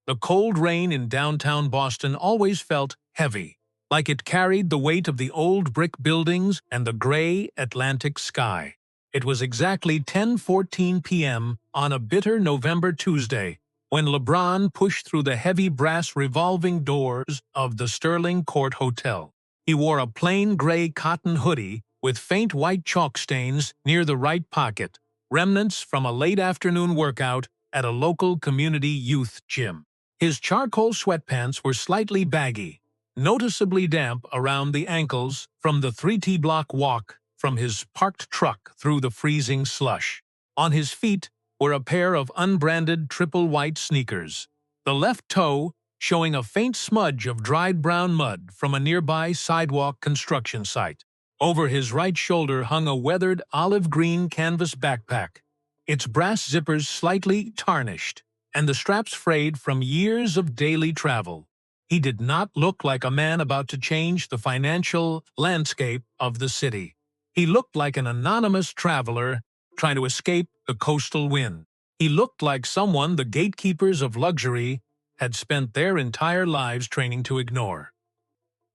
The cold rain in downtown Boston always felt heavy, like it carried the weight of the old brick buildings and the gray Atlantic sky. It was exactly 10:14 p.m. on a bitter November Tuesday when LeBron pushed through the heavy brass revolving doors of the Sterling Court Hotel. He wore a plain gray cotton hoodie with faint white chalk stains near the right pocket, remnants from a late afternoon workout at a local community youth gym. His charcoal sweatpants were slightly baggy, noticeably damp around the ankles from the 3T block walk from his parked truck through the freezing slush. On his feet were a pair of unbranded triple white sneakers, the left toe showing a faint smudge of dried brown mud from a nearby sidewalk construction site. Over his right shoulder hung a weathered olive-green canvas backpack, its brass zippers slightly tarnished, and the straps frayed from years of daily travel. He did not look like a man about to change the financial landscape of the city. He looked like an anonymous traveler trying to escape the coastal wind. He looked like someone the gatekeepers of luxury had spent their entire lives training to ignore.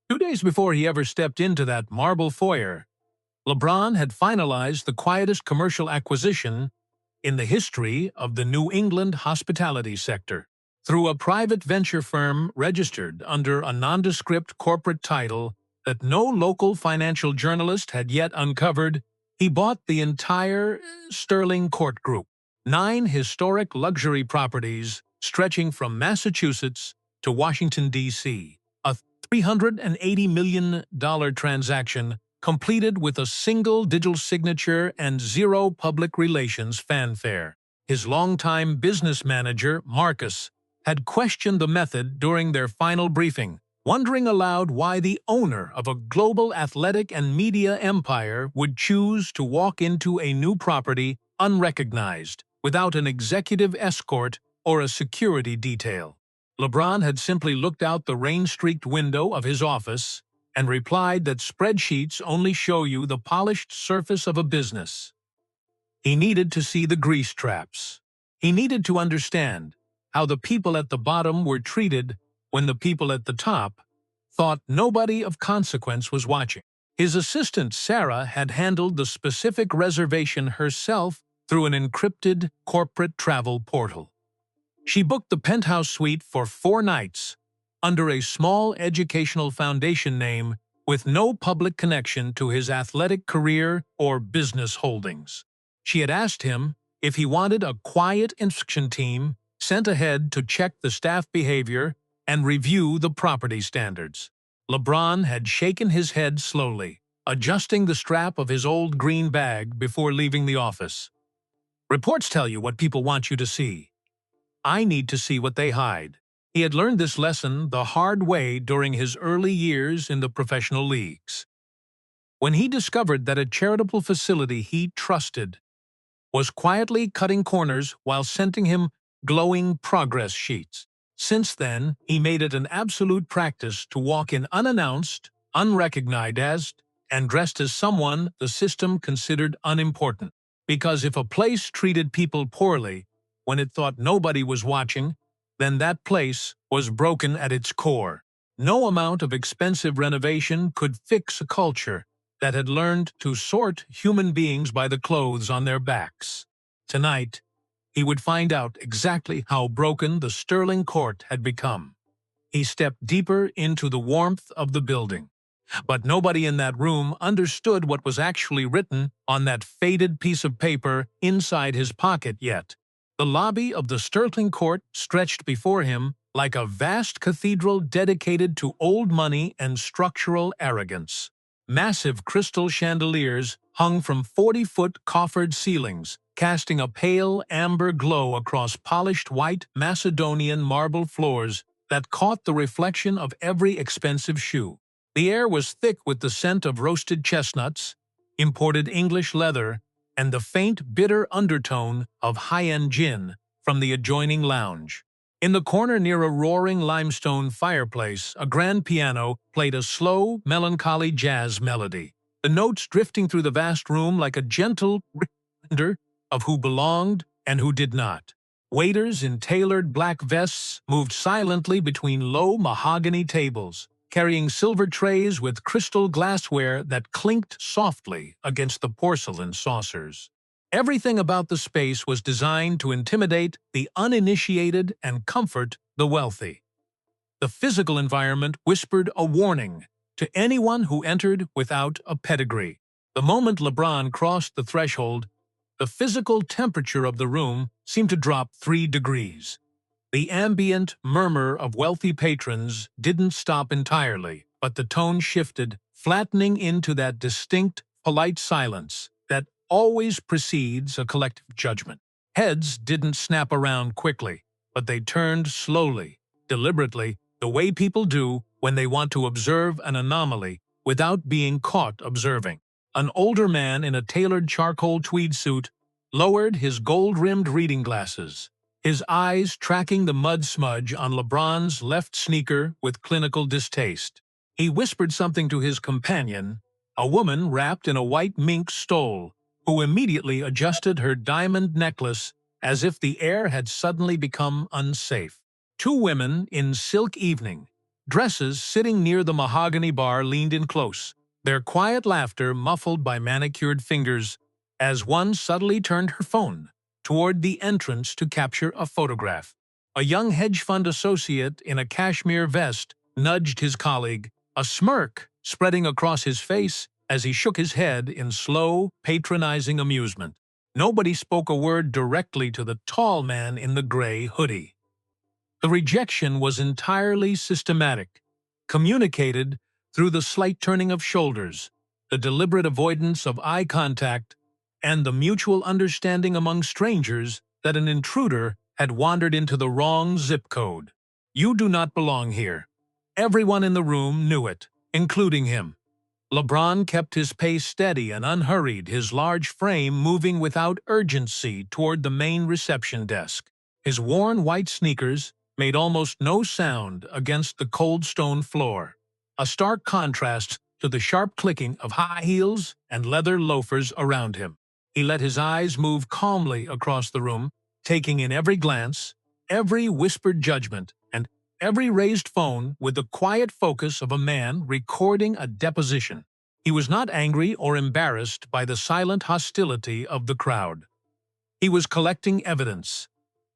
2 days before he ever stepped into that marble foyer, LeBron had finalized the quietest commercial acquisition in the history of the New England hospitality sector. Through a private venture firm registered under a nondescript corporate title that no local financial journalist had yet uncovered, he bought the entire Sterling Court Group, 9 historic luxury properties stretching from Massachusetts to Washington, D.C., a $380 million transaction completed with a single digital signature and zero public relations fanfare. His longtime business manager, Marcus, had questioned the method during their final briefing, wondering aloud why the owner of a global athletic and media empire would choose to walk into a new property unrecognized, without an executive escort or a security detail. LeBron had simply looked out the rain-streaked window of his office and replied that spreadsheets only show you the polished surface of a business. He needed to see the grease traps. He needed to understand how the people at the bottom were treated when the people at the top thought nobody of consequence was watching. His assistant, Sarah, had handled the specific reservation herself through an encrypted corporate travel portal. She booked the penthouse suite for 4 nights under a small educational foundation name with no public connection to his athletic career or business holdings. She had asked him if he wanted a quiet inspection team sent ahead to check the staff behavior and review the property standards. LeBron had shaken his head slowly, adjusting the strap of his old green bag before leaving the office. Reports tell you what people want you to see. I need to see what they hide. He had learned this lesson the hard way during his early years in the professional leagues. When he discovered that a charitable facility he trusted was quietly cutting corners while sending him glowing progress sheets. Since then, he made it an absolute practice to walk in unannounced, unrecognized, and dressed as someone the system considered unimportant. Because if a place treated people poorly when it thought nobody was watching, then that place was broken at its core. No amount of expensive renovation could fix a culture that had learned to sort human beings by the clothes on their backs. Tonight, he would find out exactly how broken the Sterling Court had become. He stepped deeper into the warmth of the building. But nobody in that room understood what was actually written on that faded piece of paper inside his pocket yet. The lobby of the Sterling Court stretched before him like a vast cathedral dedicated to old money and structural arrogance. Massive crystal chandeliers hung from 40-foot coffered ceilings, casting a pale amber glow across polished white Macedonian marble floors that caught the reflection of every expensive shoe. The air was thick with the scent of roasted chestnuts, imported English leather, and the faint, bitter undertone of high-end gin from the adjoining lounge. In the corner near a roaring limestone fireplace, a grand piano played a slow, melancholy jazz melody, the notes drifting through the vast room like a gentle reminder of who belonged and who did not. Waiters in tailored black vests moved silently between low mahogany tables, carrying silver trays with crystal glassware that clinked softly against the porcelain saucers. Everything about the space was designed to intimidate the uninitiated and comfort the wealthy. The physical environment whispered a warning to anyone who entered without a pedigree. The moment LeBron crossed the threshold, the physical temperature of the room seemed to drop 3 degrees. The ambient murmur of wealthy patrons didn't stop entirely, but the tone shifted, flattening into that distinct, polite silence that always precedes a collective judgment. Heads didn't snap around quickly, but they turned slowly, deliberately, the way people do when they want to observe an anomaly without being caught observing. An older man in a tailored charcoal tweed suit lowered his gold-rimmed reading glasses, his eyes tracking the mud smudge on LeBron's left sneaker with clinical distaste. He whispered something to his companion, a woman wrapped in a white mink stole, who immediately adjusted her diamond necklace as if the air had suddenly become unsafe. 2 women in silk evening dresses sitting near the mahogany bar leaned in close, their quiet laughter muffled by manicured fingers as one subtly turned her phone toward the entrance to capture a photograph. A young hedge fund associate in a cashmere vest nudged his colleague, a smirk spreading across his face as he shook his head in slow, patronizing amusement. Nobody spoke a word directly to the tall man in the gray hoodie. The rejection was entirely systematic, communicated through the slight turning of shoulders, the deliberate avoidance of eye contact, and the mutual understanding among strangers that an intruder had wandered into the wrong zip code. "You do not belong here." Everyone in the room knew it, including him. LeBron kept his pace steady and unhurried, his large frame moving without urgency toward the main reception desk. His worn white sneakers made almost no sound against the cold stone floor, a stark contrast to the sharp clicking of high heels and leather loafers around him. He let his eyes move calmly across the room, taking in every glance, every whispered judgment, and every raised phone with the quiet focus of a man recording a deposition. He was not angry or embarrassed by the silent hostility of the crowd. He was collecting evidence.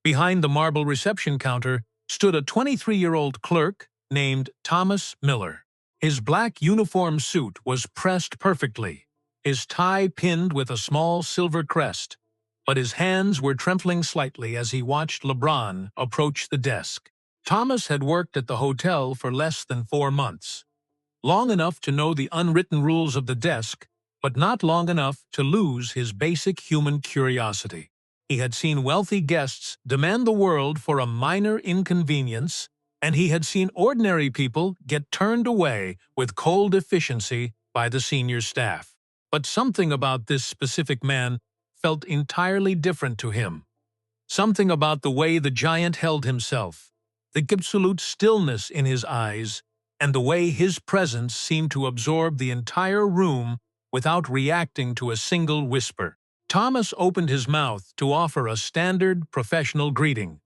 Behind the marble reception counter stood a 23-year-old clerk named Thomas Miller. His black uniform suit was pressed perfectly, his tie pinned with a small silver crest, but his hands were trembling slightly as he watched LeBron approach the desk. Thomas had worked at the hotel for less than 4 months, long enough to know the unwritten rules of the desk, but not long enough to lose his basic human curiosity. He had seen wealthy guests demand the world for a minor inconvenience, and he had seen ordinary people get turned away with cold efficiency by the senior staff. But something about this specific man felt entirely different to him. Something about the way the giant held himself, the absolute stillness in his eyes, and the way his presence seemed to absorb the entire room without reacting to a single whisper. Thomas opened his mouth to offer a standard professional greeting.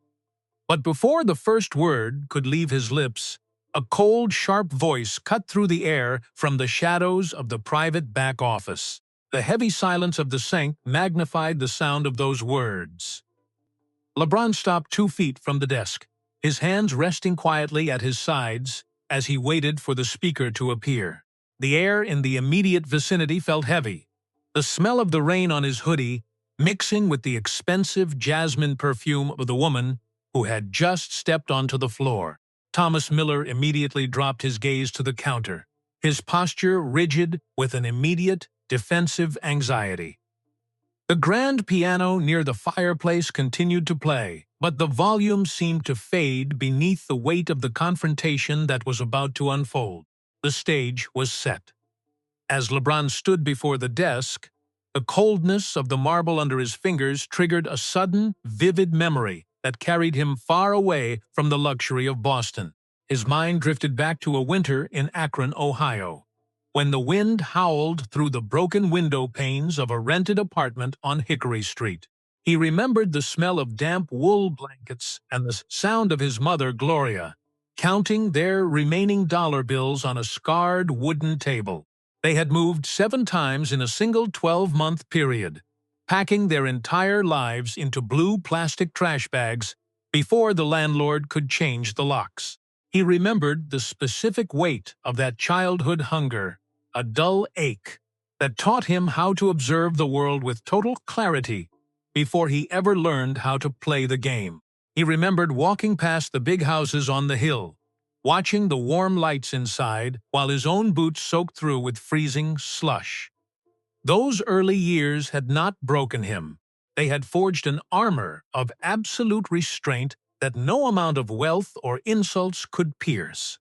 But before the first word could leave his lips, a cold, sharp voice cut through the air from the shadows of the private back office. The heavy silence of the sink magnified the sound of those words. LeBron stopped 2 feet from the desk, his hands resting quietly at his sides as he waited for the speaker to appear. The air in the immediate vicinity felt heavy, the smell of the rain on his hoodie mixing with the expensive jasmine perfume of the woman who had just stepped onto the floor. Thomas Miller immediately dropped his gaze to the counter, his posture rigid with an immediate, defensive anxiety. The grand piano near the fireplace continued to play, but the volume seemed to fade beneath the weight of the confrontation that was about to unfold. The stage was set. As LeBron stood before the desk, the coldness of the marble under his fingers triggered a sudden, vivid memory that carried him far away from the luxury of Boston. His mind drifted back to a winter in Akron, Ohio, when the wind howled through the broken window panes of a rented apartment on Hickory Street. He remembered the smell of damp wool blankets and the sound of his mother, Gloria, counting their remaining dollar bills on a scarred wooden table. They had moved 7 times in a single 12-month period, packing their entire lives into blue plastic trash bags before the landlord could change the locks. He remembered the specific weight of that childhood hunger, a dull ache that taught him how to observe the world with total clarity before he ever learned how to play the game. He remembered walking past the big houses on the hill, watching the warm lights inside while his own boots soaked through with freezing slush. Those early years had not broken him. They had forged an armor of absolute restraint that no amount of wealth or insults could pierce.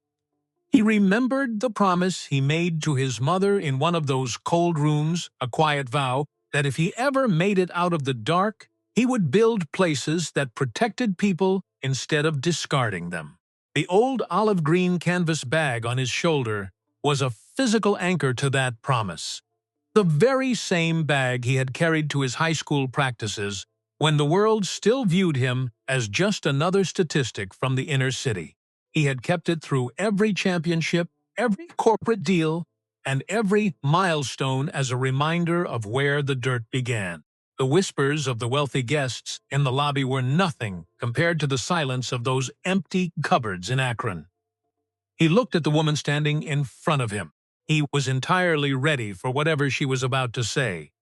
He remembered the promise he made to his mother in one of those cold rooms, a quiet vow that if he ever made it out of the dark, he would build places that protected people instead of discarding them. The old olive green canvas bag on his shoulder was a physical anchor to that promise. The very same bag he had carried to his high school practices when the world still viewed him as just another statistic from the inner city. He had kept it through every championship, every corporate deal, and every milestone as a reminder of where the dirt began. The whispers of the wealthy guests in the lobby were nothing compared to the silence of those empty cupboards in Akron. He looked at the woman standing in front of him. He was entirely ready for whatever she was about to say.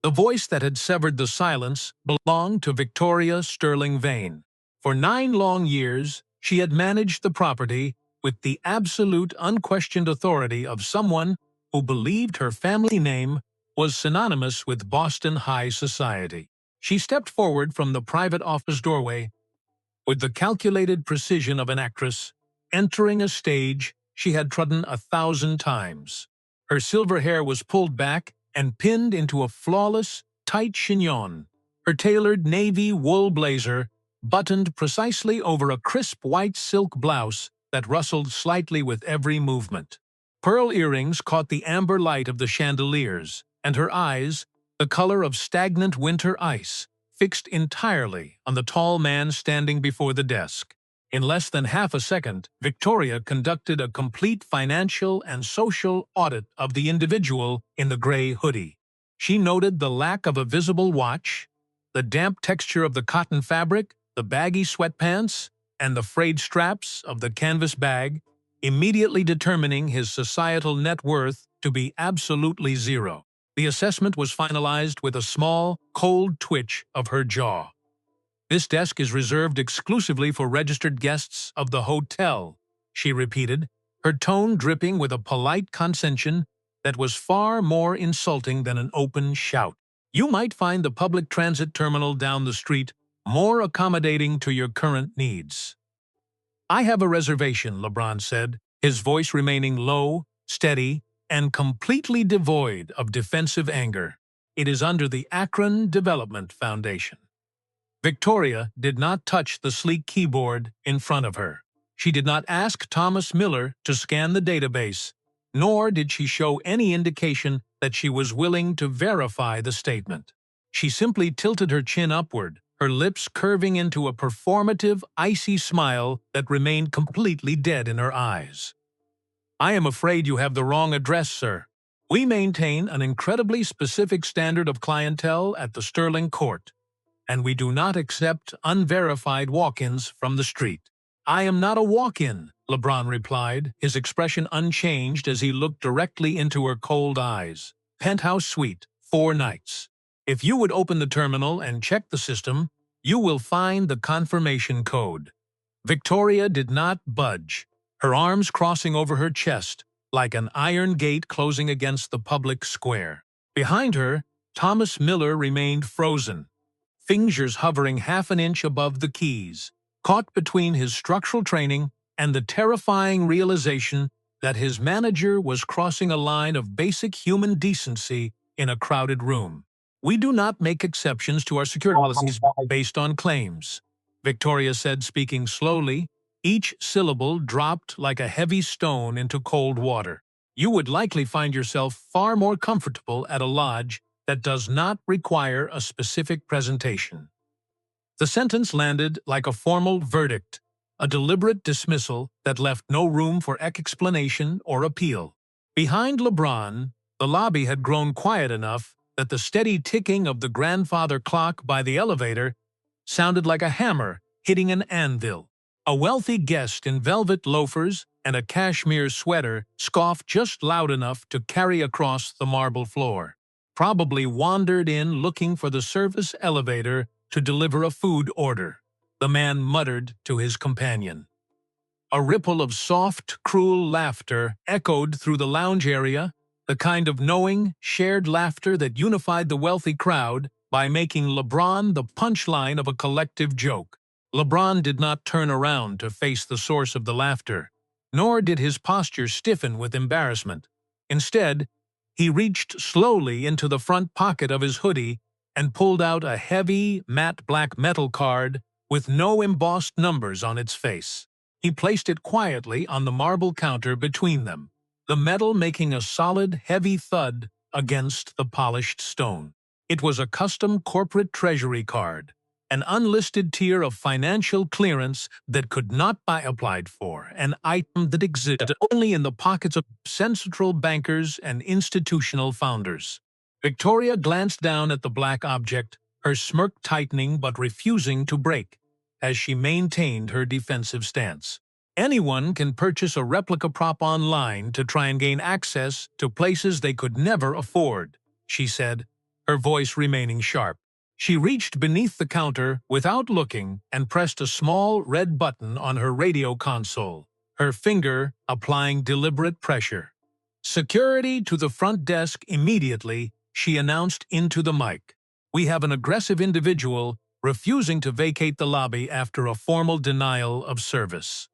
The voice that had severed the silence belonged to Victoria Sterling Vane. For 9 long years, she had managed the property with the absolute unquestioned authority of someone who believed her family name was synonymous with Boston high society. She stepped forward from the private office doorway with the calculated precision of an actress, entering a stage she had trodden 1,000 times. Her silver hair was pulled back and pinned into a flawless, tight chignon. Her tailored navy wool blazer buttoned precisely over a crisp white silk blouse that rustled slightly with every movement. Pearl earrings caught the amber light of the chandeliers, and her eyes, the color of stagnant winter ice, fixed entirely on the tall man standing before the desk. In less than half a second, Victoria conducted a complete financial and social audit of the individual in the gray hoodie. She noted the lack of a visible watch, the damp texture of the cotton fabric, the baggy sweatpants, and the frayed straps of the canvas bag, immediately determining his societal net worth to be absolutely zero. The assessment was finalized with a small, cold twitch of her jaw. "This desk is reserved exclusively for registered guests of the hotel," she repeated, her tone dripping with a polite condescension that was far more insulting than an open shout. "You might find the public transit terminal down the street more accommodating to your current needs." "I have a reservation," LeBron said, his voice remaining low, steady, and completely devoid of defensive anger. "It is under the Akron Development Foundation." Victoria did not touch the sleek keyboard in front of her. She did not ask Thomas Miller to scan the database, nor did she show any indication that she was willing to verify the statement. She simply tilted her chin upward, her lips curving into a performative, icy smile that remained completely dead in her eyes. "I am afraid you have the wrong address, sir. We maintain an incredibly specific standard of clientele at the Sterling Court, and we do not accept unverified walk-ins from the street." "I am not a walk-in," LeBron replied, his expression unchanged as he looked directly into her cold eyes. "Penthouse suite, 4 nights. If you would open the terminal and check the system, you will find the confirmation code." Victoria did not budge, her arms crossing over her chest like an iron gate closing against the public square. Behind her, Thomas Miller remained frozen, fingers hovering half an inch above the keys, caught between his structural training and the terrifying realization that his manager was crossing a line of basic human decency in a crowded room. "We do not make exceptions to our security policies based on claims," Victoria said, speaking slowly, each syllable dropped like a heavy stone into cold water. "You would likely find yourself far more comfortable at a lodge that does not require a specific presentation." The sentence landed like a formal verdict, a deliberate dismissal that left no room for explanation or appeal. Behind LeBron, the lobby had grown quiet enough that the steady ticking of the grandfather clock by the elevator sounded like a hammer hitting an anvil. A wealthy guest in velvet loafers and a cashmere sweater scoffed just loud enough to carry across the marble floor. Probably wandered in looking for the service elevator to deliver a food order, the man muttered to his companion. A ripple of soft, cruel laughter echoed through the lounge area, the kind of knowing, shared laughter that unified the wealthy crowd by making LeBron the punchline of a collective joke. LeBron did not turn around to face the source of the laughter, nor did his posture stiffen with embarrassment. Instead, he reached slowly into the front pocket of his hoodie and pulled out a heavy, matte black metal card with no embossed numbers on its face. He placed it quietly on the marble counter between them, the metal making a solid, heavy thud against the polished stone. It was a custom corporate treasury card, an unlisted tier of financial clearance that could not be applied for, an item that existed only in the pockets of central bankers and institutional founders. Victoria glanced down at the black object, her smirk tightening but refusing to break, as she maintained her defensive stance. Anyone can purchase a replica prop online to try and gain access to places they could never afford, she said, her voice remaining sharp. She reached beneath the counter without looking and pressed a small red button on her radio console, her finger applying deliberate pressure. "Security to the front desk immediately," she announced into the mic. "We have an aggressive individual refusing to vacate the lobby after a formal denial of service."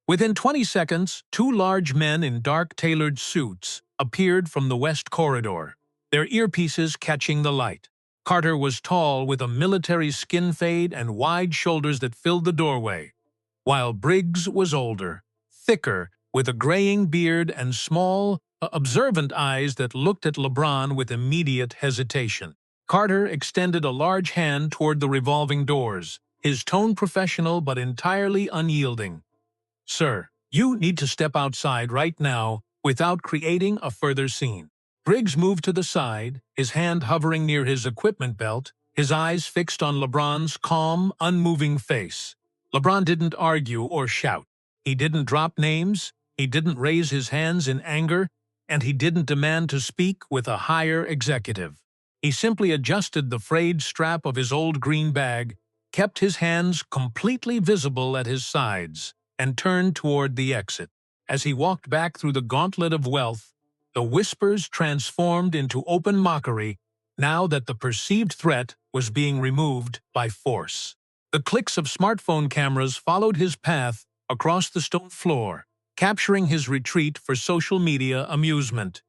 Within 20 seconds, two large men in dark tailored suits appeared from the west corridor, their earpieces catching the light. Carter was tall with a military skin fade and wide shoulders that filled the doorway, while Briggs was older, thicker, with a graying beard and small, observant eyes that looked at LeBron with immediate hesitation. Carter extended a large hand toward the revolving doors, his tone professional but entirely unyielding. "Sir, you need to step outside right now without creating a further scene." Briggs moved to the side, his hand hovering near his equipment belt, his eyes fixed on LeBron's calm, unmoving face. LeBron didn't argue or shout. He didn't drop names, he didn't raise his hands in anger, and he didn't demand to speak with a higher executive. He simply adjusted the frayed strap of his old green bag, kept his hands completely visible at his sides, and turned toward the exit. As he walked back through the gauntlet of wealth, the whispers transformed into open mockery now that the perceived threat was being removed by force. The clicks of smartphone cameras followed his path across the stone floor, capturing his retreat for social media amusement.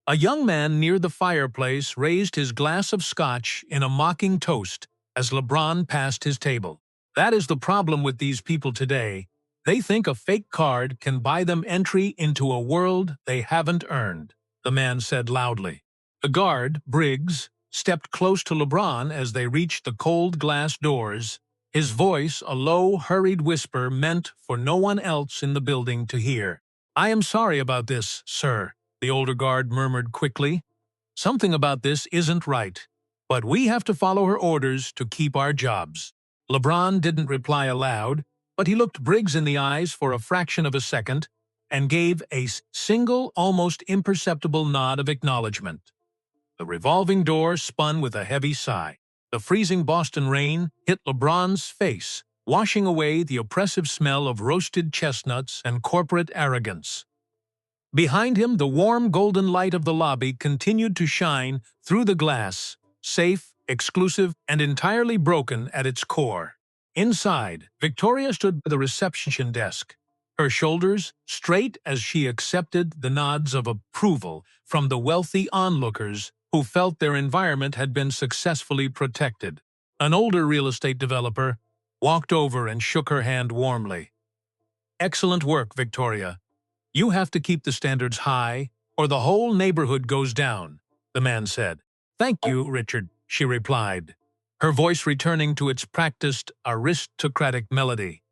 A young man near the fireplace raised his glass of scotch in a mocking toast as LeBron passed his table. That is the problem with these people today. They think a fake card can buy them entry into a world they haven't earned, the man said loudly. The guard, Briggs, stepped close to LeBron as they reached the cold glass doors, his voice a low, hurried whisper meant for no one else in the building to hear. "I am sorry about this, sir," the older guard murmured quickly. "Something about this isn't right, but we have to follow her orders to keep our jobs." LeBron didn't reply aloud, but he looked Briggs in the eyes for a fraction of a second and gave a single, almost imperceptible nod of acknowledgement. The revolving door spun with a heavy sigh. The freezing Boston rain hit LeBron's face, washing away the oppressive smell of roasted chestnuts and corporate arrogance. Behind him, the warm golden light of the lobby continued to shine through the glass, safe, exclusive, and entirely broken at its core. Inside, Victoria stood by the reception desk, her shoulders straight as she accepted the nods of approval from the wealthy onlookers who felt their environment had been successfully protected. An older real estate developer walked over and shook her hand warmly. "Excellent work, Victoria. You have to keep the standards high, or the whole neighborhood goes down," the man said. "Thank you, Richard," she replied, her voice returning to its practiced, aristocratic melody.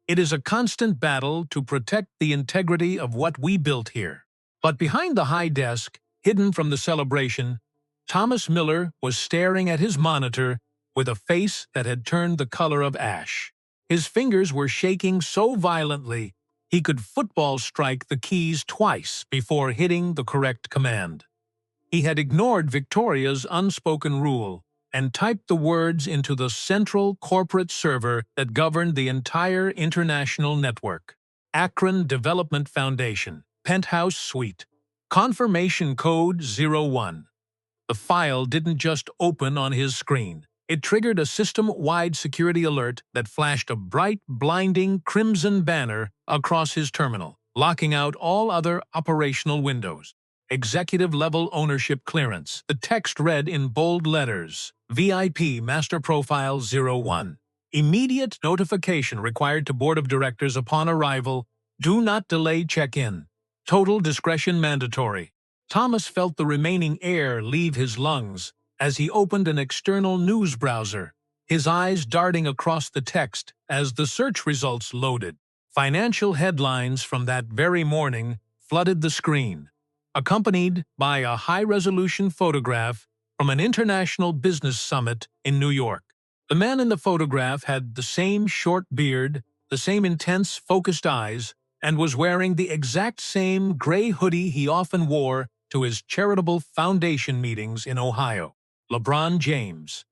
"It is a constant battle to protect the integrity of what we built here." But behind the high desk, hidden from the celebration, Thomas Miller was staring at his monitor with a face that had turned the color of ash. His fingers were shaking so violently he could football strike the keys twice before hitting the correct command. He had ignored Victoria's unspoken rule and typed the words into the central corporate server that governed the entire international network. Akron Development Foundation, Penthouse Suite, Confirmation Code 01. The file didn't just open on his screen. It triggered a system-wide security alert that flashed a bright, blinding crimson banner across his terminal, locking out all other operational windows. Executive-level ownership clearance. The text read in bold letters, VIP Master Profile 01. Immediate notification required to Board of Directors upon arrival. Do not delay check-in. Total discretion mandatory. Thomas felt the remaining air leave his lungs as he opened an external news browser, his eyes darting across the text as the search results loaded. Financial headlines from that very morning flooded the screen, accompanied by a high-resolution photograph from an international business summit in New York. The man in the photograph had the same short beard, the same intense, focused eyes, and was wearing the exact same gray hoodie he often wore to his charitable foundation meetings in Ohio. LeBron James,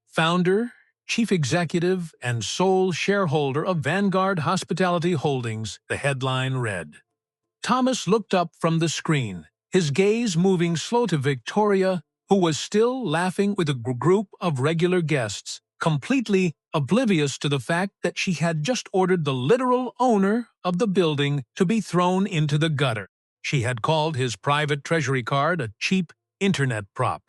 founder, chief executive, and sole shareholder of Vanguard Hospitality Holdings, the headline read. Thomas looked up from the screen, his gaze moving slow to Victoria, who was still laughing with a group of regular guests, completely oblivious to the fact that she had just ordered the literal owner of the building to be thrown into the gutter. She had called his private treasury card a cheap internet prop.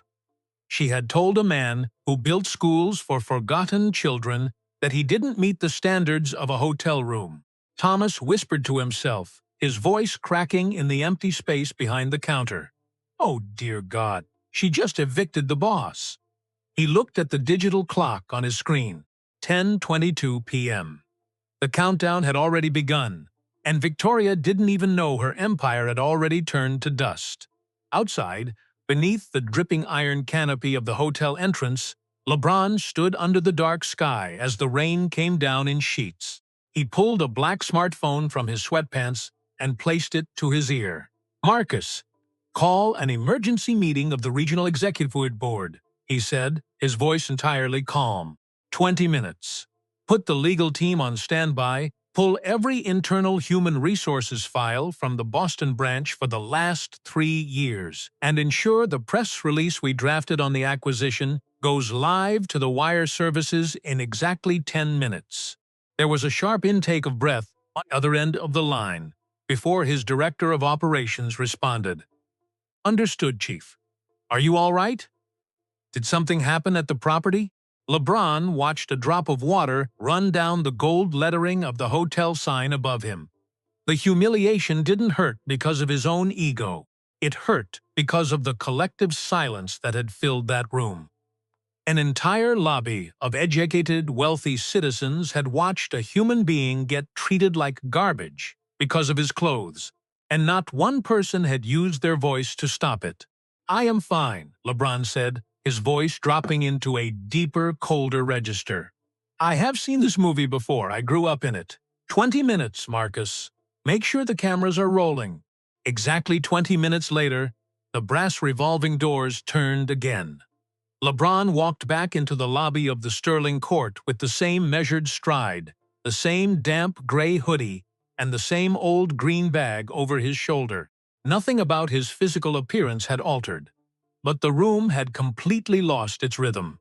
She had told a man who built schools for forgotten children that he didn't meet the standards of a hotel room. Thomas whispered to himself, his voice cracking in the empty space behind the counter. Oh, dear God, she just evicted the boss. He looked at the digital clock on his screen, 10:22 p.m. The countdown had already begun, and Victoria didn't even know her empire had already turned to dust. Outside, beneath the dripping iron canopy of the hotel entrance, LeBron stood under the dark sky as the rain came down in sheets. He pulled a black smartphone from his sweatpants and placed it to his ear. "Marcus, call an emergency meeting of the Regional Executive Board," he said, his voice entirely calm. 20 minutes. Put the legal team on standby, pull every internal human resources file from the Boston branch for the last 3 years, and ensure the press release we drafted on the acquisition goes live to the wire services in exactly 10 minutes. There was a sharp intake of breath on the other end of the line before his director of operations responded. "Understood, Chief. Are you all right? Did something happen at the property?" LeBron watched a drop of water run down the gold lettering of the hotel sign above him. The humiliation didn't hurt because of his own ego. It hurt because of the collective silence that had filled that room. An entire lobby of educated, wealthy citizens had watched a human being get treated like garbage because of his clothes, and not one person had used their voice to stop it. "I am fine," LeBron said, his voice dropping into a deeper, colder register. "I have seen this movie before. I grew up in it. 20 minutes, Marcus. Make sure the cameras are rolling." Exactly 20 minutes later, the brass revolving doors turned again. LeBron walked back into the lobby of the Sterling Court with the same measured stride, the same damp gray hoodie, and the same old green bag over his shoulder. Nothing about his physical appearance had altered, but the room had completely lost its rhythm.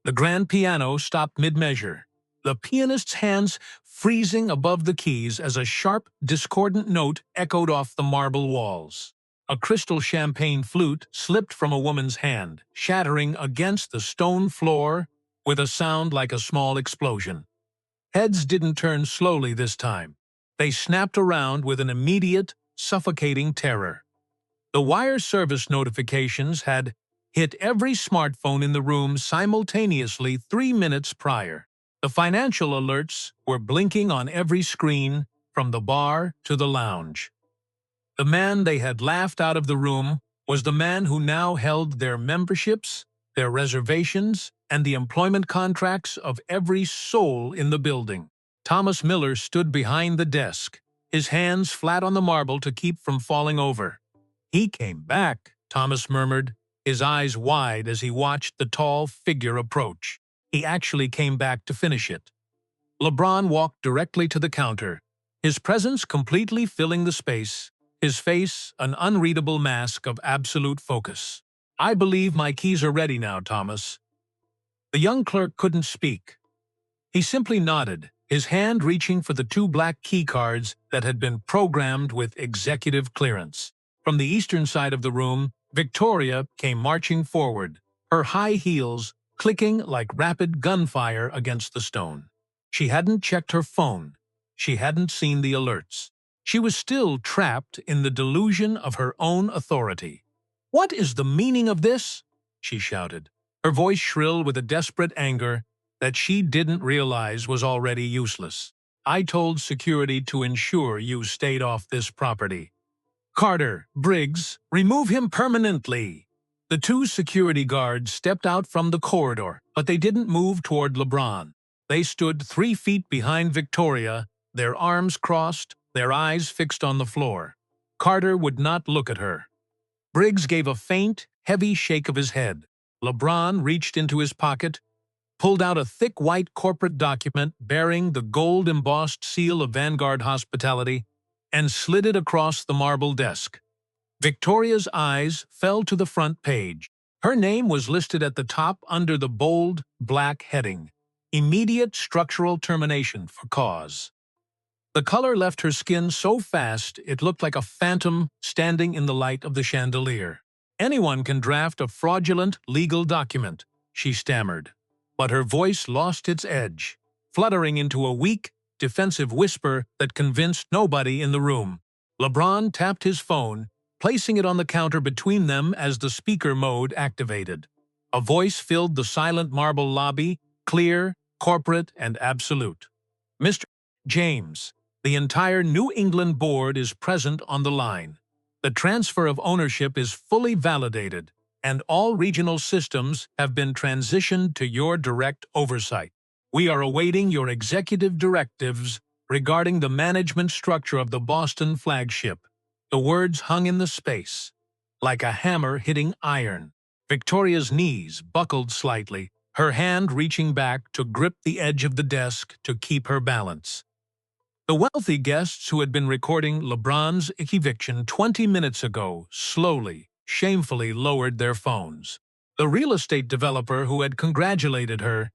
The grand piano stopped mid-measure, the pianist's hands freezing above the keys as a sharp, discordant note echoed off the marble walls. A crystal champagne flute slipped from a woman's hand, shattering against the stone floor with a sound like a small explosion. Heads didn't turn slowly this time. They snapped around with an immediate, suffocating terror. The wire service notifications had hit every smartphone in the room simultaneously 3 minutes prior. The financial alerts were blinking on every screen, from the bar to the lounge. The man they had laughed out of the room was the man who now held their memberships, their reservations, and the employment contracts of every soul in the building. Thomas Miller stood behind the desk, his hands flat on the marble to keep from falling over. "He came back," Thomas murmured, his eyes wide as he watched the tall figure approach. "He actually came back to finish it." LeBron walked directly to the counter, his presence completely filling the space, his face an unreadable mask of absolute focus. "I believe my keys are ready now, Thomas." The young clerk couldn't speak. He simply nodded, his hand reaching for the 2 black key cards that had been programmed with executive clearance. From the eastern side of the room, Victoria came marching forward, her high heels clicking like rapid gunfire against the stone. She hadn't checked her phone. She hadn't seen the alerts. She was still trapped in the delusion of her own authority. "What is the meaning of this?" she shouted, her voice shrill with a desperate anger that she didn't realize was already useless. "I told security to ensure you stayed off this property. Carter, Briggs, remove him permanently." The 2 security guards stepped out from the corridor, but they didn't move toward LeBron. They stood 3 feet behind Victoria, their arms crossed, their eyes fixed on the floor. Carter would not look at her. Briggs gave a faint, heavy shake of his head. LeBron reached into his pocket, pulled out a thick white corporate document bearing the gold-embossed seal of Vanguard Hospitality, and slid it across the marble desk. Victoria's eyes fell to the front page. Her name was listed at the top under the bold, black heading, "Immediate structural termination for cause." The color left her skin so fast it looked like a phantom standing in the light of the chandelier. "Anyone can draft a fraudulent legal document," she stammered. But her voice lost its edge, fluttering into a weak, defensive whisper that convinced nobody in the room. LeBron tapped his phone, placing it on the counter between them as the speaker mode activated. A voice filled the silent marble lobby, clear, corporate, and absolute. "Mr. James, the entire New England board is present on the line. The transfer of ownership is fully validated, and all regional systems have been transitioned to your direct oversight. We are awaiting your executive directives regarding the management structure of the Boston flagship." The words hung in the space, like a hammer hitting iron. Victoria's knees buckled slightly, her hand reaching back to grip the edge of the desk to keep her balance. The wealthy guests who had been recording LeBron's eviction 20 minutes ago slowly, shamefully lowered their phones. The real estate developer who had congratulated her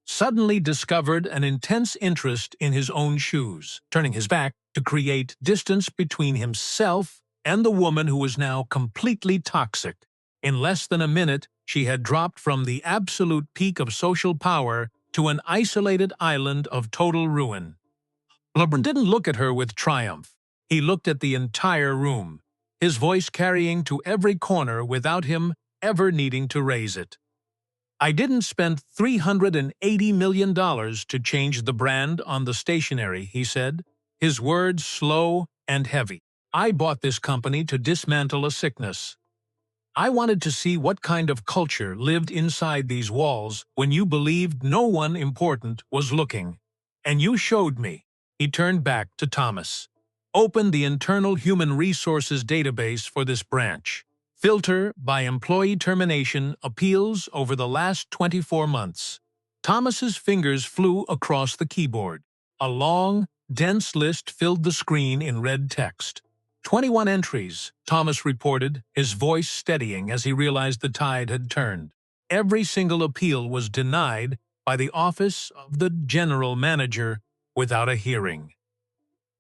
suddenly discovered an intense interest in his own shoes, turning his back to create distance between himself and the woman who was now completely toxic. In less than a minute, she had dropped from the absolute peak of social power to an isolated island of total ruin. LeBron didn't look at her with triumph. He looked at the entire room, his voice carrying to every corner without him ever needing to raise it. "I didn't spend $380 million to change the brand on the stationery," he said, his words slow and heavy. "I bought this company to dismantle a sickness. I wanted to see what kind of culture lived inside these walls when you believed no one important was looking. And you showed me." He turned back to Thomas. "Open the internal human resources database for this branch. Filter by employee termination appeals over the last 24 months. Thomas's fingers flew across the keyboard. A long, dense list filled the screen in red text. 21 entries, Thomas reported, his voice steadying as he realized the tide had turned. Every single appeal was denied by the office of the general manager without a hearing.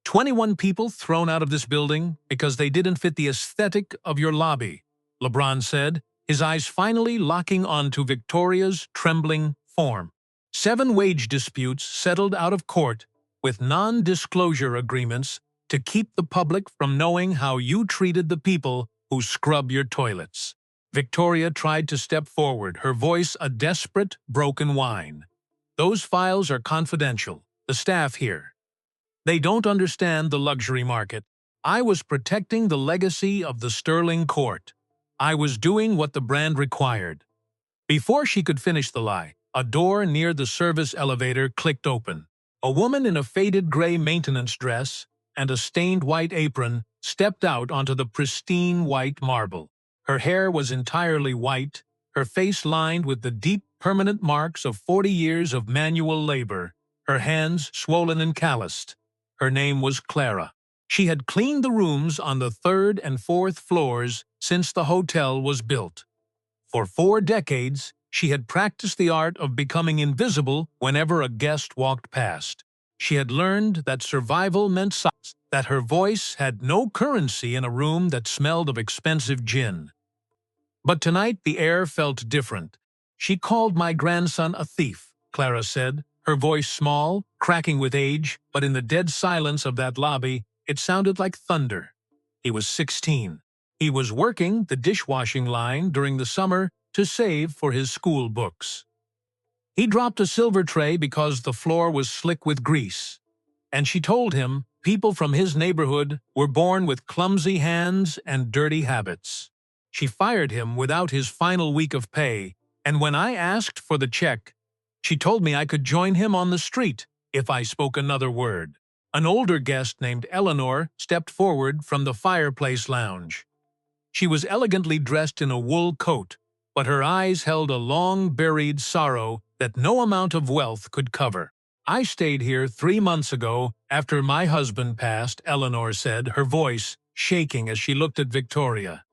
21 people thrown out of this building because they didn't fit the aesthetic of your lobby, LeBron said, his eyes finally locking onto Victoria's trembling form. 7 wage disputes settled out of court with non-disclosure agreements to keep the public from knowing how you treated the people who scrub your toilets. Victoria tried to step forward, her voice a desperate, broken whine. "Those files are confidential. The staff here. They don't understand the luxury market. I was protecting the legacy of the Sterling Court. I was doing what the brand required." Before she could finish the lie, a door near the service elevator clicked open. A woman in a faded gray maintenance dress and a stained white apron stepped out onto the pristine white marble. Her hair was entirely white, her face lined with the deep, permanent marks of 40 years of manual labor, her hands swollen and calloused. Her name was Clara. She had cleaned the rooms on the 3rd and 4th floors since the hotel was built. For 4 decades, she had practiced the art of becoming invisible whenever a guest walked past. She had learned that survival meant silence, that her voice had no currency in a room that smelled of expensive gin. But tonight the air felt different. "She called my grandson a thief," Clara said, her voice small, cracking with age, but in the dead silence of that lobby, it sounded like thunder. He was 16. He was working the dishwashing line during the summer to save for his school books. He dropped a silver tray because the floor was slick with grease. And she told him people from his neighborhood were born with clumsy hands and dirty habits. She fired him without his final week of pay, and when I asked for the check, she told me I could join him on the street if I spoke another word. An older guest named Eleanor stepped forward from the fireplace lounge. She was elegantly dressed in a wool coat, but her eyes held a long-buried sorrow that no amount of wealth could cover. "I stayed here 3 months ago after my husband passed," Eleanor said, her voice shaking as she looked at Victoria.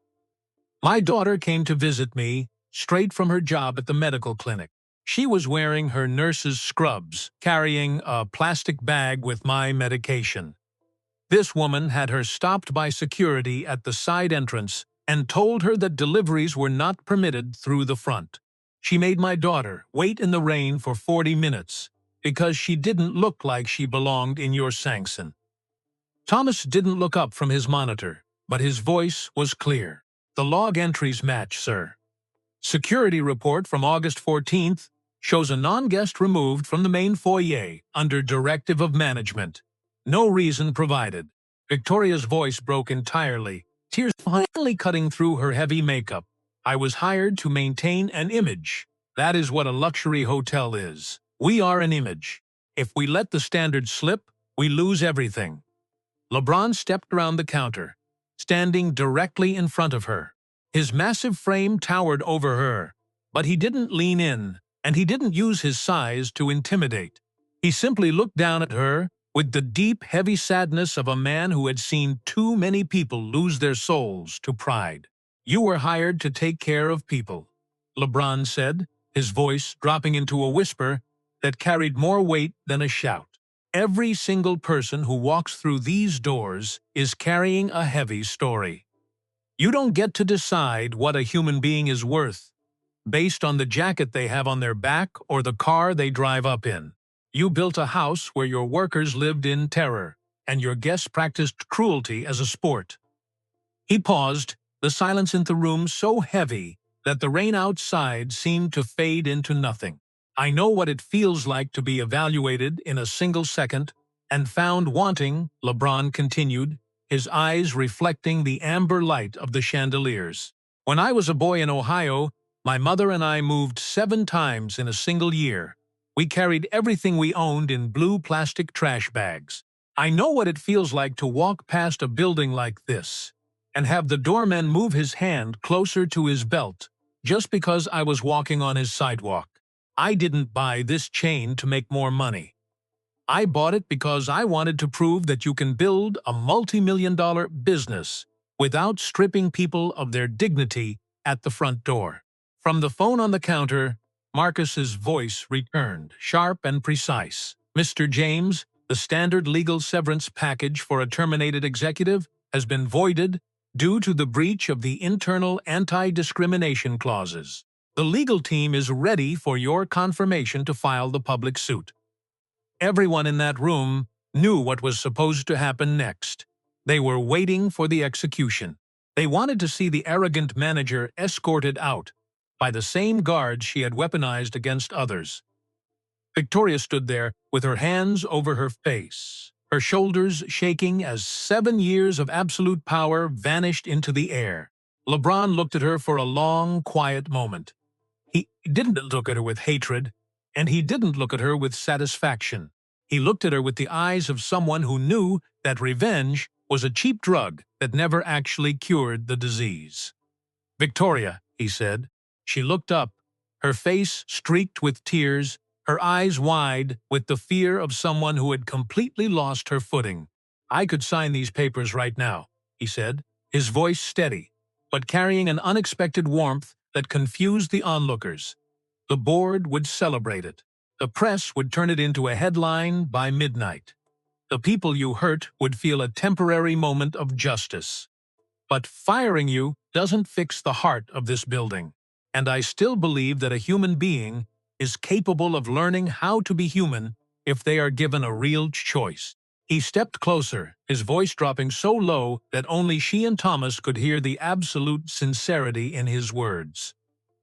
"My daughter came to visit me, straight from her job at the medical clinic. She was wearing her nurse's scrubs, carrying a plastic bag with my medication. This woman had her stopped by security at the side entrance and told her that deliveries were not permitted through the front. She made my daughter wait in the rain for 40 minutes because she didn't look like she belonged in your sanction." Thomas didn't look up from his monitor, but his voice was clear. "The log entries match, sir. Security report from August 14th shows a non-guest removed from the main foyer under directive of management. No reason provided." Victoria's voice broke entirely, tears finally cutting through her heavy makeup. "I was hired to maintain an image. That is what a luxury hotel is. We are an image. If we let the standards slip, we lose everything." LeBron stepped around the counter, standing directly in front of her. His massive frame towered over her, but he didn't lean in, and he didn't use his size to intimidate. He simply looked down at her with the deep, heavy sadness of a man who had seen too many people lose their souls to pride. "You were hired to take care of people," LeBron said, his voice dropping into a whisper that carried more weight than a shout. "Every single person who walks through these doors is carrying a heavy story. You don't get to decide what a human being is worth based on the jacket they have on their back or the car they drive up in. You built a house where your workers lived in terror, and your guests practiced cruelty as a sport." He paused, the silence in the room so heavy that the rain outside seemed to fade into nothing. "I know what it feels like to be evaluated in a single second and found wanting," LeBron continued, his eyes reflecting the amber light of the chandeliers. "When I was a boy in Ohio, my mother and I moved 7 times in a single year. We carried everything we owned in blue plastic trash bags. I know what it feels like to walk past a building like this and have the doorman move his hand closer to his belt just because I was walking on his sidewalk. I didn't buy this chain to make more money. I bought it because I wanted to prove that you can build a multi-million-dollar business without stripping people of their dignity at the front door." From the phone on the counter, Marcus's voice returned, sharp and precise. "Mr. James, the standard legal severance package for a terminated executive has been voided due to the breach of the internal anti-discrimination clauses. The legal team is ready for your confirmation to file the public suit." Everyone in that room knew what was supposed to happen next. They were waiting for the execution. They wanted to see the arrogant manager escorted out by the same guards she had weaponized against others. Victoria stood there with her hands over her face, her shoulders shaking as 7 years of absolute power vanished into the air. LeBron looked at her for a long, quiet moment. He didn't look at her with hatred, and he didn't look at her with satisfaction. He looked at her with the eyes of someone who knew that revenge was a cheap drug that never actually cured the disease. "Victoria," he said. She looked up, her face streaked with tears, her eyes wide with the fear of someone who had completely lost her footing. "I could sign these papers right now," he said, his voice steady, but carrying an unexpected warmth that confused the onlookers. The board would celebrate it. The press would turn it into a headline by midnight. The people you hurt would feel a temporary moment of justice. But firing you doesn't fix the heart of this building. And I still believe that a human being is capable of learning how to be human if they are given a real choice. He stepped closer, his voice dropping so low that only she and Thomas could hear the absolute sincerity in his words.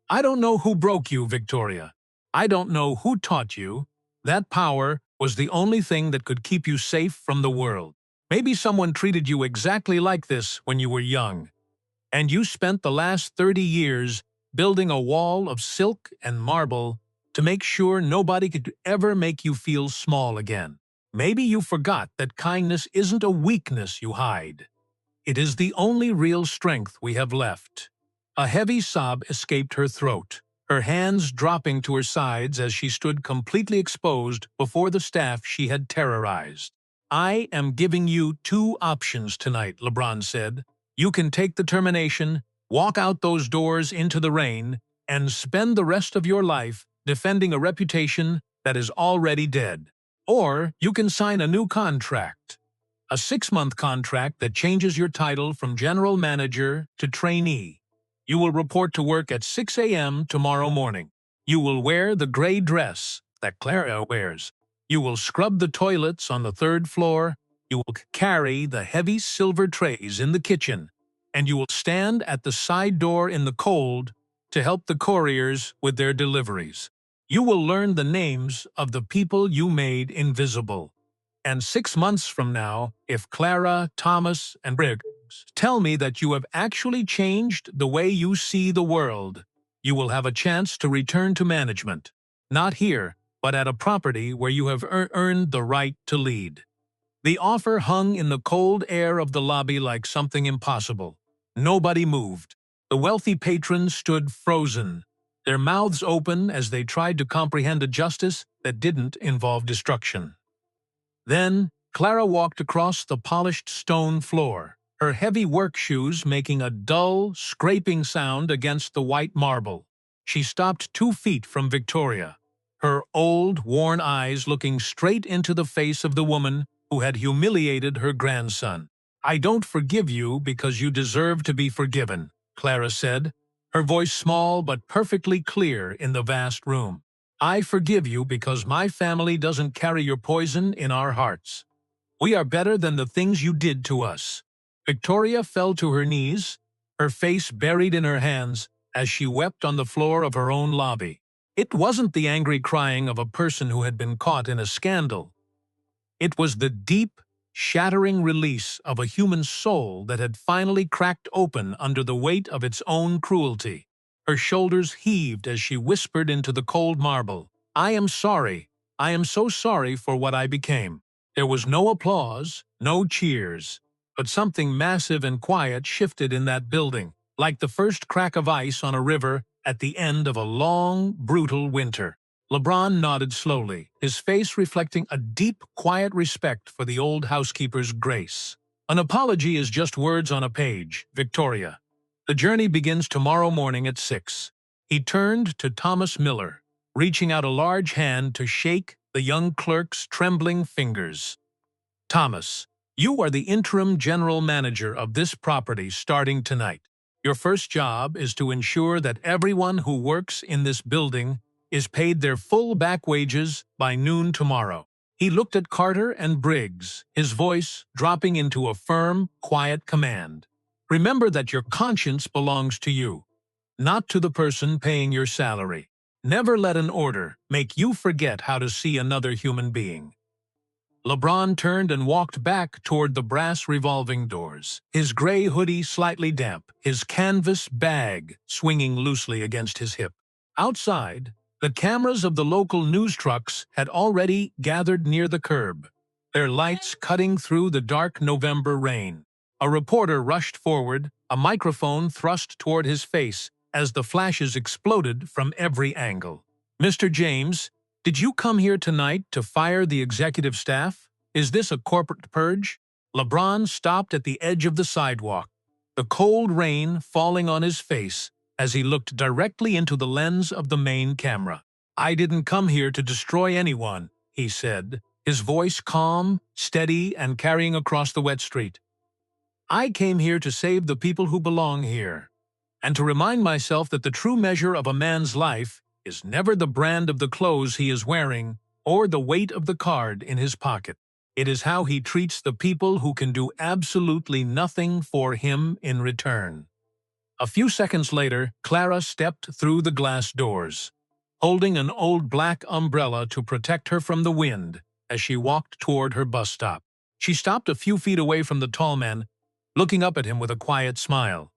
"I don't know who broke you, Victoria. I don't know who taught you. That power was the only thing that could keep you safe from the world. Maybe someone treated you exactly like this when you were young. And you spent the last 30 years building a wall of silk and marble to make sure nobody could ever make you feel small again. Maybe you forgot that kindness isn't a weakness you hide. It is the only real strength we have left." A heavy sob escaped her throat, her hands dropping to her sides as she stood completely exposed before the staff she had terrorized. "I am giving you 2 options tonight," LeBron said. "You can take the termination, walk out those doors into the rain, and spend the rest of your life defending a reputation that is already dead. Or you can sign a new contract. A 6-month contract that changes your title from general manager to trainee. You will report to work at 6 a.m. tomorrow morning. You will wear the gray dress that Clara wears. You will scrub the toilets on the 3rd floor. You will carry the heavy silver trays in the kitchen. And you will stand at the side door in the cold to help the couriers with their deliveries. You will learn the names of the people you made invisible. And 6 months from now, if Clara, Thomas, and Briggs tell me that you have actually changed the way you see the world, you will have a chance to return to management. Not here, but at a property where you have earned the right to lead." The offer hung in the cold air of the lobby like something impossible. Nobody moved. The wealthy patrons stood frozen, their mouths open as they tried to comprehend a justice that didn't involve destruction. Then, Clara walked across the polished stone floor, her heavy work shoes making a dull, scraping sound against the white marble. She stopped 2 feet from Victoria, her old, worn eyes looking straight into the face of the woman who had humiliated her grandson. "I don't forgive you because you deserve to be forgiven," Clara said, her voice small but perfectly clear in the vast room. "I forgive you because my family doesn't carry your poison in our hearts. We are better than the things you did to us." Victoria fell to her knees, her face buried in her hands as she wept on the floor of her own lobby. It wasn't the angry crying of a person who had been caught in a scandal. It was the deep, shattering release of a human soul that had finally cracked open under the weight of its own cruelty. Her shoulders heaved as she whispered into the cold marble, "I am sorry. I am so sorry for what I became." There was no applause, no cheers, but something massive and quiet shifted in that building, like the first crack of ice on a river at the end of a long, brutal winter. LeBron nodded slowly, his face reflecting a deep, quiet respect for the old housekeeper's grace. "An apology is just words on a page, Victoria. The journey begins tomorrow morning at 6. He turned to Thomas Miller, reaching out a large hand to shake the young clerk's trembling fingers. "Thomas, you are the interim general manager of this property starting tonight. Your first job is to ensure that everyone who works in this building is paid their full back wages by noon tomorrow." He looked at Carter and Briggs, his voice dropping into a firm, quiet command. Remember that your conscience belongs to you, not to the person paying your salary. Never let an order make you forget how to see another human being. LeBron turned and walked back toward the brass revolving doors, his gray hoodie slightly damp, his canvas bag swinging loosely against his hip. Outside, the cameras of the local news trucks had already gathered near the curb, their lights cutting through the dark November rain. A reporter rushed forward, a microphone thrust toward his face as the flashes exploded from every angle. "Mr. James, did you come here tonight to fire the executive staff? Is this a corporate purge?" LeBron stopped at the edge of the sidewalk, the cold rain falling on his face as he looked directly into the lens of the main camera. "I didn't come here to destroy anyone," he said, his voice calm, steady, and carrying across the wet street. "I came here to save the people who belong here, and to remind myself that the true measure of a man's life is never the brand of the clothes he is wearing or the weight of the card in his pocket. It is how he treats the people who can do absolutely nothing for him in return." A few seconds later, Clara stepped through the glass doors, holding an old black umbrella to protect her from the wind as she walked toward her bus stop. She stopped a few feet away from the tall man, looking up at him with a quiet smile.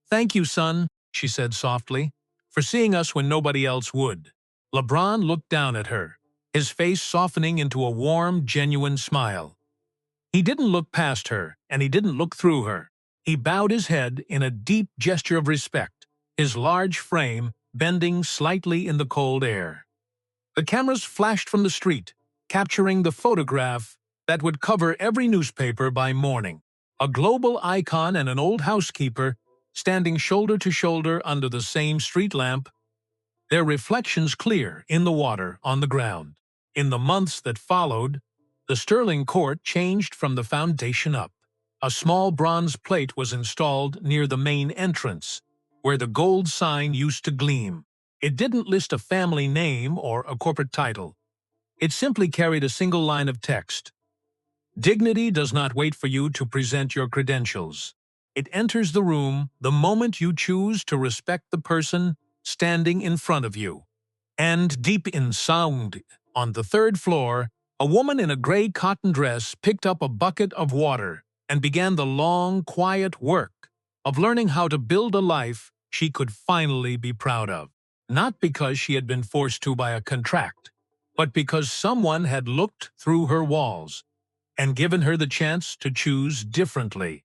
"Thank you, son," she said softly, "for seeing us when nobody else would." LeBron looked down at her, his face softening into a warm, genuine smile. He didn't look past her, and he didn't look through her. He bowed his head in a deep gesture of respect, his large frame bending slightly in the cold air. The cameras flashed from the street, capturing the photograph that would cover every newspaper by morning. A global icon and an old housekeeper standing shoulder to shoulder under the same street lamp, their reflections clear in the water on the ground. In the months that followed, the Sterling Court changed from the foundation up. A small bronze plate was installed near the main entrance, where the gold sign used to gleam. It didn't list a family name or a corporate title. It simply carried a single line of text: "Dignity does not wait for you to present your credentials. It enters the room the moment you choose to respect the person standing in front of you." And deep in sound, on the third floor, a woman in a gray cotton dress picked up a bucket of water and began the long, quiet work of learning how to build a life she could finally be proud of. Not because she had been forced to by a contract, but because someone had looked through her walls and given her the chance to choose differently.